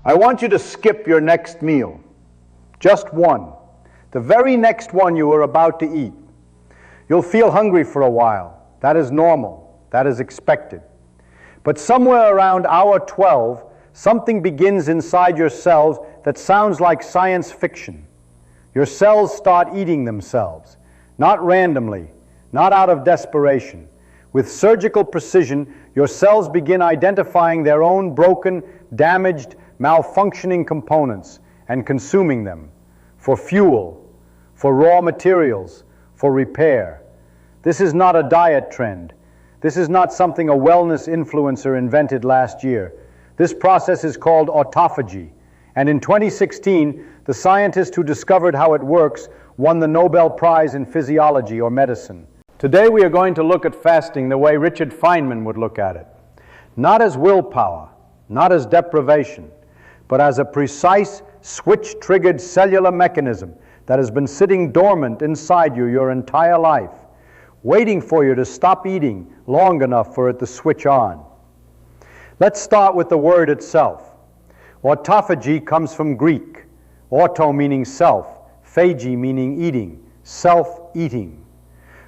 I want you to skip your next meal. Just one. The very next one you are about to eat. You'll feel hungry for a while. That is normal. That is expected. But somewhere around hour 12, something begins inside your cells that sounds like science fiction. Your cells start eating themselves, not randomly, not out of desperation. With surgical precision, your cells begin identifying their own broken, damaged, malfunctioning components and consuming them for fuel, for raw materials, for repair. This is not a diet trend. This is not something a wellness influencer invented last year. This process is called autophagy, and in 2016, the scientist who discovered how it works won the Nobel Prize in Physiology or medicine. Today we are going to look at fasting the way Richard Feynman would look at it. Not as willpower, not as deprivation, but as a precise, switch-triggered cellular mechanism that has been sitting dormant inside you your entire life, waiting for you to stop eating long enough for it to switch on. Let's start with the word itself. Autophagy comes from Greek. Auto meaning self, phagy meaning eating, self-eating.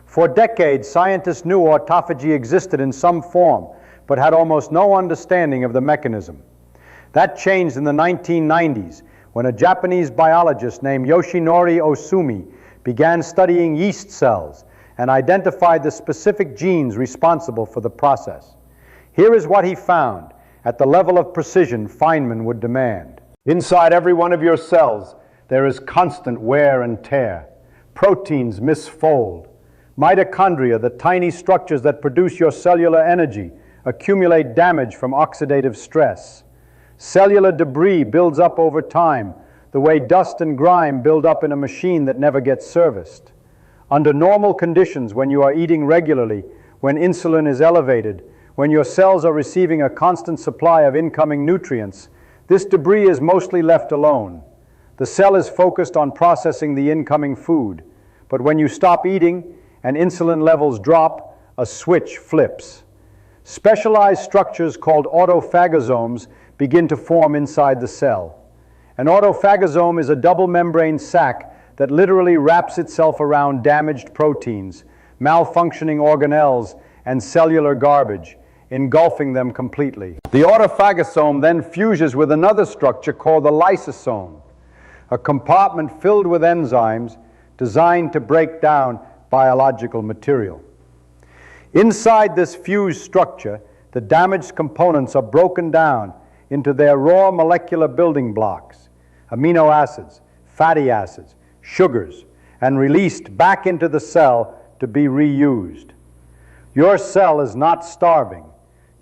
For decades, scientists knew autophagy existed in some form, but had almost no understanding of the mechanism. That changed in the 1990s when a Japanese biologist named Yoshinori Ohsumi began studying yeast cells and identified the specific genes responsible for the process. Here is what he found at the level of precision Feynman would demand. Inside every one of your cells, there is constant wear and tear. Proteins misfold. Mitochondria, the tiny structures that produce your cellular energy, accumulate damage from oxidative stress. Cellular debris builds up over time, the way dust and grime build up in a machine that never gets serviced. Under normal conditions, when you are eating regularly, when insulin is elevated, when your cells are receiving a constant supply of incoming nutrients, this debris is mostly left alone. The cell is focused on processing the incoming food. But when you stop eating and insulin levels drop, a switch flips. Specialized structures called autophagosomes begin to form inside the cell. An autophagosome is a double-membrane sac that literally wraps itself around damaged proteins, malfunctioning organelles, and cellular garbage, engulfing them completely. The autophagosome then fuses with another structure called the lysosome, a compartment filled with enzymes designed to break down biological material. Inside this fused structure, the damaged components are broken down into their raw molecular building blocks, amino acids, fatty acids, sugars, and released back into the cell to be reused. Your cell is not starving.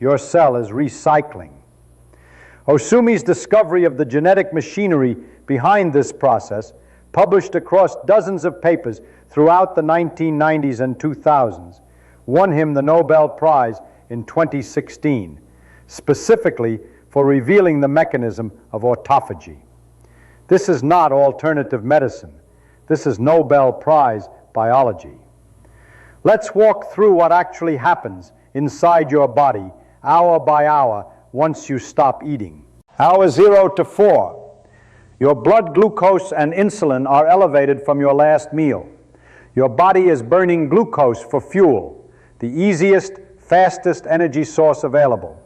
Your cell is recycling. Ohsumi's discovery of the genetic machinery behind this process, published across dozens of papers throughout the 1990s and 2000s, won him the Nobel Prize in 2016, specifically for revealing the mechanism of autophagy. This is not alternative medicine. This is Nobel Prize biology. Let's walk through what actually happens inside your body, hour by hour, once you stop eating. Hour 0 to 4. Your blood glucose and insulin are elevated from your last meal. Your body is burning glucose for fuel, the easiest, fastest energy source available.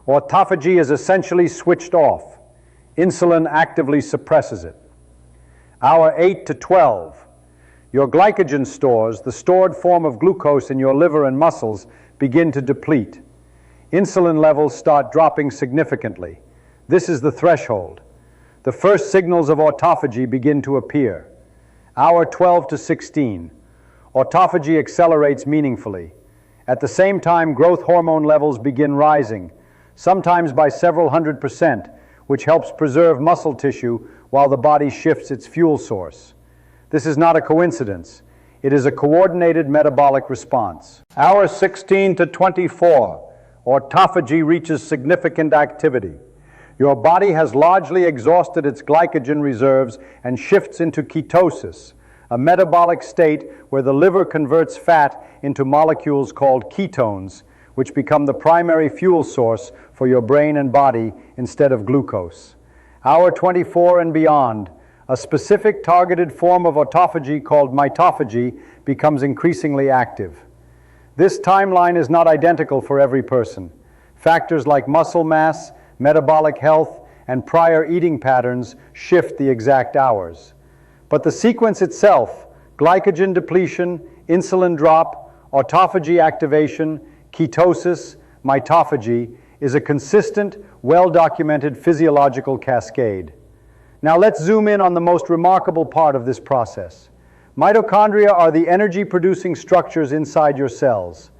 Autophagy is essentially switched off. Insulin actively suppresses it. Hour 8 to 12. Your glycogen stores, the stored form of glucose in your liver and muscles, begin to deplete. Insulin levels start dropping significantly. This is the threshold. The first signals of autophagy begin to appear. Hour 12 to 16. Autophagy accelerates meaningfully. At the same time, growth hormone levels begin rising, sometimes by several 100%, which helps preserve muscle tissue while the body shifts its fuel source. This is not a coincidence. It is a coordinated metabolic response. Hour 16 to 24. Autophagy reaches significant activity. Your body has largely exhausted its glycogen reserves and shifts into ketosis, a metabolic state where the liver converts fat into molecules called ketones, which become the primary fuel source for your brain and body instead of glucose. hour 24 and beyond, a specific targeted form of autophagy called mitophagy becomes increasingly active. This timeline is not identical for every person. Factors like muscle mass, metabolic health, and prior eating patterns shift the exact hours. But the sequence itself, glycogen depletion, insulin drop, autophagy activation, ketosis, mitophagy, is a consistent, well-documented physiological cascade. Now let's zoom in on the most remarkable part of this process. Mitochondria are the energy-producing structures inside your cells.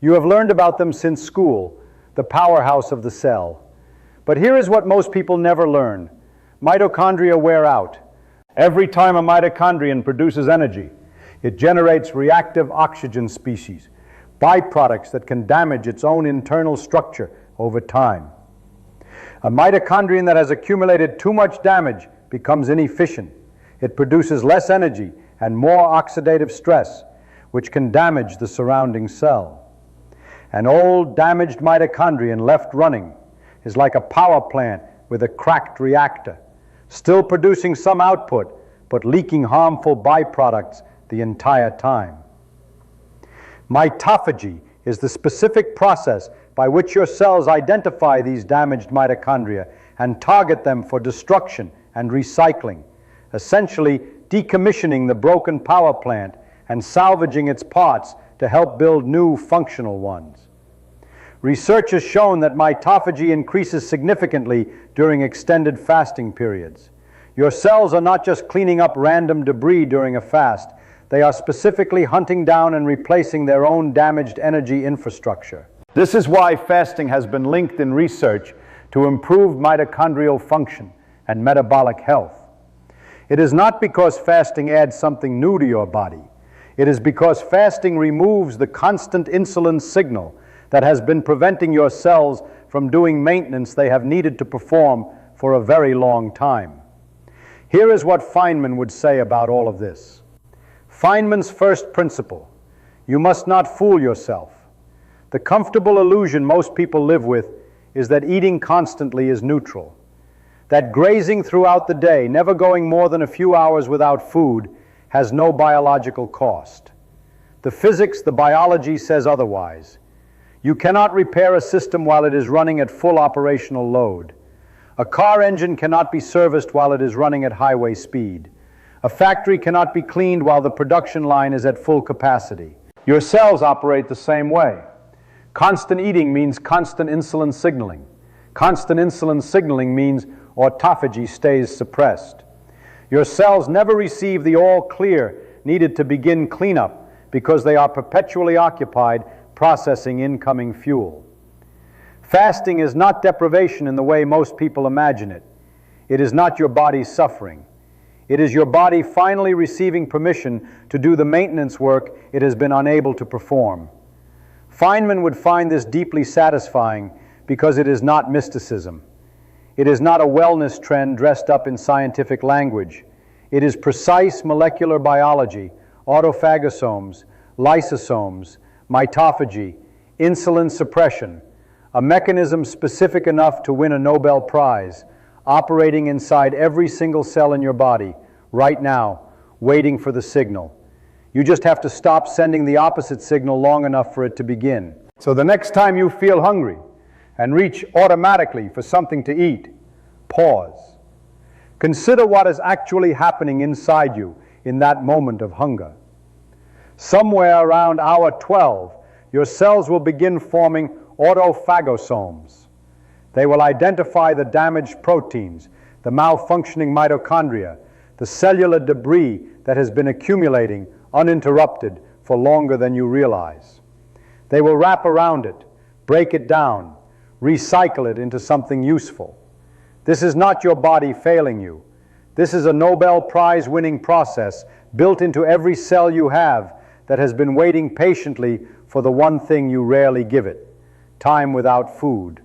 You have learned about them since school, the powerhouse of the cell. But here is what most people never learn. Mitochondria wear out. Every time a mitochondrion produces energy, it generates reactive oxygen species, byproducts that can damage its own internal structure over time. A mitochondrion that has accumulated too much damage becomes inefficient. It produces less energy and more oxidative stress, which can damage the surrounding cell. An old, damaged mitochondrion left running is like a power plant with a cracked reactor, still producing some output, but leaking harmful byproducts the entire time. Mitophagy is the specific process by which your cells identify these damaged mitochondria and target them for destruction and recycling, essentially decommissioning the broken power plant and salvaging its parts to help build new functional ones. Research has shown that mitophagy increases significantly during extended fasting periods. Your cells are not just cleaning up random debris during a fast, they are specifically hunting down and replacing their own damaged energy infrastructure. This is why fasting has been linked in research to improved mitochondrial function and metabolic health. It is not because fasting adds something new to your body. It is because fasting removes the constant insulin signal that has been preventing your cells from doing maintenance they have needed to perform for a very long time. Here is what Feynman would say about all of this. Feynman's first principle: you must not fool yourself. The comfortable illusion most people live with is that eating constantly is neutral, that grazing throughout the day, never going more than a few hours without food, has no biological cost. The physics, the biology says otherwise. You cannot repair a system while it is running at full operational load. A car engine cannot be serviced while it is running at highway speed. A factory cannot be cleaned while the production line is at full capacity. Your cells operate the same way. Constant eating means constant insulin signaling. Constant insulin signaling means autophagy stays suppressed. Your cells never receive the all clear needed to begin cleanup because they are perpetually occupied processing incoming fuel. Fasting is not deprivation in the way most people imagine it. It is not your body suffering. It is your body finally receiving permission to do the maintenance work it has been unable to perform. Feynman would find this deeply satisfying because it is not mysticism. It is not a wellness trend dressed up in scientific language. It is precise molecular biology, autophagosomes, lysosomes, mitophagy, insulin suppression, a mechanism specific enough to win a Nobel Prize, operating inside every single cell in your body, right now, waiting for the signal. You just have to stop sending the opposite signal long enough for it to begin. So the next time you feel hungry and reach automatically for something to eat, pause. Consider what is actually happening inside you in that moment of hunger. Somewhere around hour 12, your cells will begin forming autophagosomes. They will identify the damaged proteins, the malfunctioning mitochondria, the cellular debris that has been accumulating uninterrupted for longer than you realize. They will wrap around it, break it down, recycle it into something useful. This is not your body failing you. This is a Nobel Prize-winning process built into every cell you have that has been waiting patiently for the one thing you rarely give it: time without food.